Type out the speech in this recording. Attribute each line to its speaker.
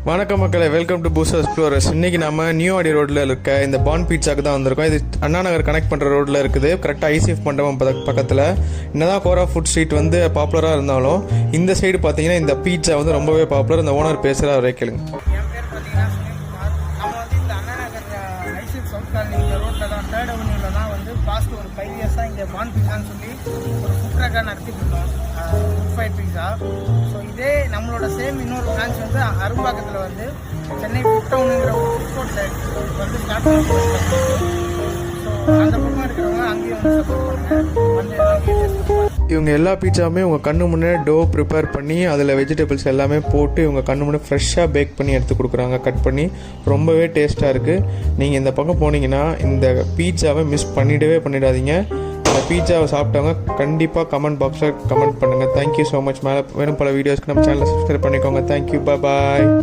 Speaker 1: வணக்கம் மக்களே, welcome to booster explorers. இன்றைக்கி நம்ம நியூ ஆடி ரோட்டில் இருக்க இந்த பான் பீட்சாக்கு தான் வந்திருக்கோம். இது அண்ணா நகர் கனெக்ட் பண்ணுற ரோட்டில் இருக்குது, கரெக்டாக ஐசிஎஃப் மண்டபம் பக்கத்தில். என்னதான் கோரா ஃபுட் ஸ்ட்ரீட் வந்து பாப்புலராக இருந்தாலும் இந்த சைடு பார்த்தீங்கன்னா இந்த பீட்சா வந்து ரொம்பவே பாப்புலர். இந்த ஓனர் பேசுகிற அவரே கேளுங்க.
Speaker 2: என் பேர் பார்த்தீங்கன்னா சுனில்குமார். நம்ம வந்து இந்த Anna Nagar ICF south colony இந்த ரோட்டில் தான் 3rd அவென்யூவில் தான் வந்து பாஸ்ட் ஒரு 5 இயர்ஸாக இங்கே பான் பீட்சான்னு சொல்லி ஒரு ஃபுட் ட்ரக்காக நடத்திட்டு இருக்கோம், ஃபுட் ஃபைட் பீட்சா. ஸோ இதே நம்மளோட சேம் இன்னொரு பிரான்ச் வந்து அரும்பாக்கத்தில் வந்து சென்னை ஃபுட் டவுனுங்கிற ஒரு ஃபுட் கோர்ட்டில் வந்து ஸ்டார்ட் பண்ணி, ஸோ அந்த பக்கம் இருக்கிறவங்க அங்கேயும் வந்து சப்போர்ட் பண்ணுங்கள், வந்து
Speaker 1: இவங்க எல்லா பீட்சாவுமே உங்கள் கண்ணு முன்னே டோ ப்ரிப்பேர் பண்ணி அதில் வெஜிடபிள்ஸ் எல்லாமே போட்டு இவங்க கண்ணு முன்னே ஃப்ரெஷ்ஷாக பேக் பண்ணி எடுத்து கொடுக்குறாங்க, கட் பண்ணி. ரொம்பவே டேஸ்ட்டாக இருக்குது. நீங்கள் இந்த பக்கம் போனீங்கன்னா இந்த பீட்சாவை மிஸ் பண்ணிடாதீங்க. இந்த பீட்சாவை சாப்பிட்டவங்க கண்டிப்பாக கமெண்ட் பாக்ஸில் கமெண்ட் பண்ணுங்கள். Thank you so much. மேலே வேணும் பல வீடியோஸ்க்கு நம்ம சேனலை சப்ஸ்கிரைப் பண்ணிக்கோங்க. தேங்க்யூ, பாய்.